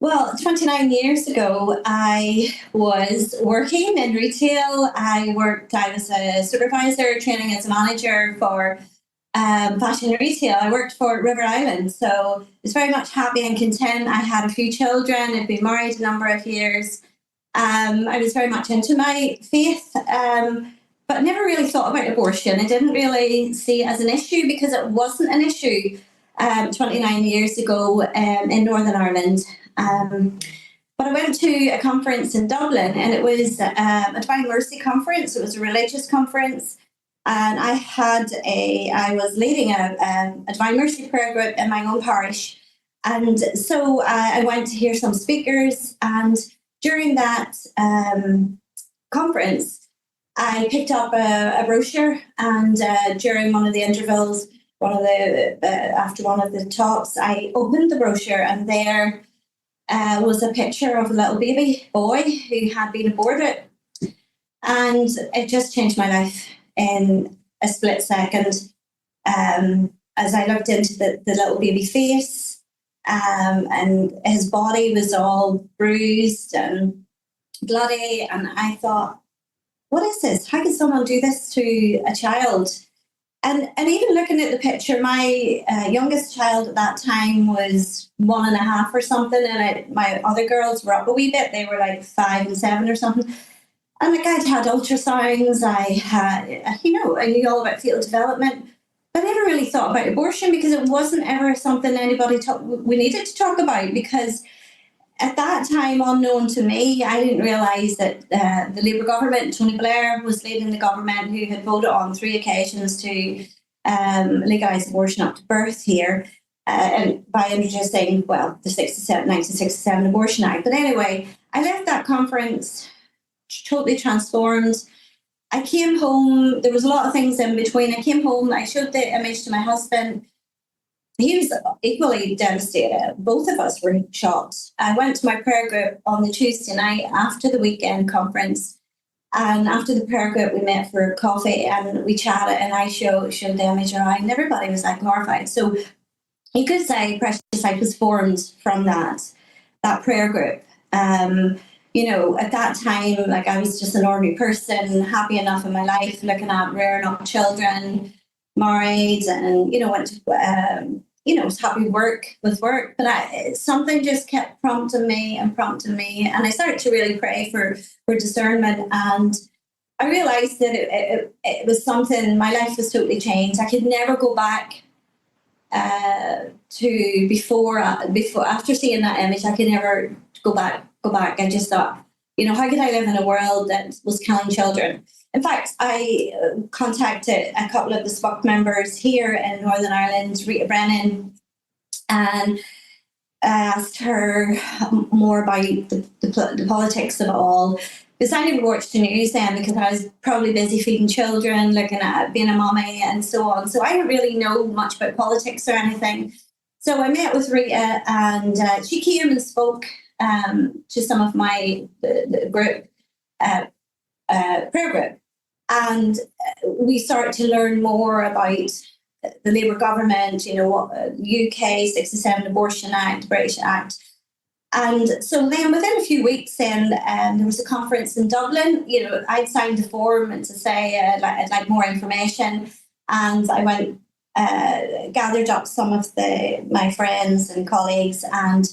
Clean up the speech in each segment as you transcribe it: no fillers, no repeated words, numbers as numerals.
Well, 29 years ago, I was working in retail. I was a supervisor training as a manager for fashion retail. I worked for River Island. So I was very much happy and content. I had a few children. I'd been married a number of years. I was very much into my faith, but never really thought about abortion. I didn't really see it as an issue because it wasn't an issue 29 years ago in Northern Ireland. Um, but I went to a conference in Dublin, and it was a Divine Mercy conference. It was a religious conference, and I was leading a Divine Mercy prayer group in my own parish, and so I went to hear some speakers, and during that conference, I picked up a brochure, and during one of the intervals, after one of the talks, I opened the brochure, and there was a picture of a little baby boy who had been aborted. And it just changed my life in a split second. As I looked into the little baby face, and his body was all bruised and bloody. And I thought, what is this? How can someone do this to a child? And even looking at the picture, my youngest child at that time was 1.5 or something, and my other girls were up a wee bit. They were like 5 and 7 or something. And like I'd had ultrasounds, I knew all about fetal development, but I never really thought about abortion because it wasn't ever something we needed to talk about, because at that time, unknown to me, I didn't realise that the Labour government, Tony Blair was leading the government, who had voted on 3 occasions to legalise abortion up to birth here, and by introducing, well, the 1967 Abortion Act. But anyway, I left that conference totally transformed. I came home. There was a lot of things in between. I came home. I showed the image to my husband. He was equally devastated. Both of us were shocked. I went to my prayer group on the Tuesday night after the weekend conference. And after the prayer group, we met for coffee and we chatted, and I showed the image around, and everybody was like horrified. So you could say Precious Life was formed from that prayer group. At that time, like, I was just an ordinary person, happy enough in my life, looking at rearing up children, married, and went to was happy with work, but something just kept prompting me, and I started to really pray for discernment, and I realized that it was something. My life was totally changed. I could never go back to before after seeing that image. I could never go back. I just thought, how could I live in a world that was killing children? In fact, I contacted a couple of the SPUC members here in Northern Ireland, Rita Brennan, and asked her more about the politics of it all. Because I never watched the news then, because I was probably busy feeding children, looking at being a mummy and so on. So I didn't really know much about politics or anything. So I met with Rita, and she came and spoke to some of the group, prayer group. And we started to learn more about the Labour government, what UK 67 Abortion Act, British Act. And so then within a few weeks, then there was a conference in Dublin. I'd signed the form and to say I'd like more information. And I went, gathered up some of my friends and colleagues and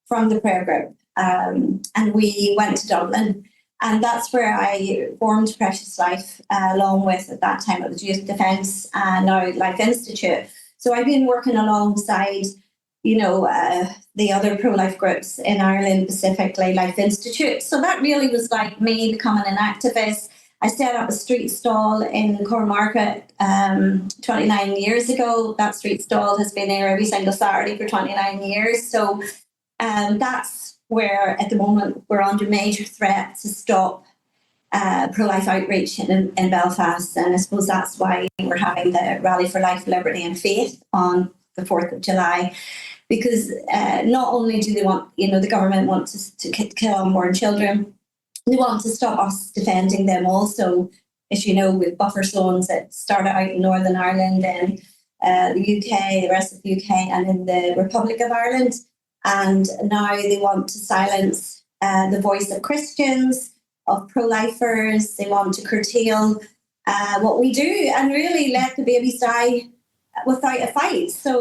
from the prayer group. And we went to Dublin. And that's where I formed Precious Life, along with, at that time, it was Youth Defence and now Life Institute. So I've been working alongside, the other pro-life groups in Ireland, specifically Life Institute. So that really was like me becoming an activist. I set up a street stall in Cornmarket 29 years ago. That street stall has been there every single Saturday for 29 years. So that's where at the moment we're under major threat to stop pro-life outreach in Belfast. And I suppose that's why we're having the Rally for Life, Liberty and Faith on the 4th of July. Because not only do they want, the government wants to kill unborn children, they want to stop us defending them also. As you know, with buffer zones that started out in Northern Ireland and the UK, the rest of the UK, and in the Republic of Ireland. and now they want to silence the voice of Christians, of pro-lifers. They want to curtail what we do and really let the babies die without a fight. So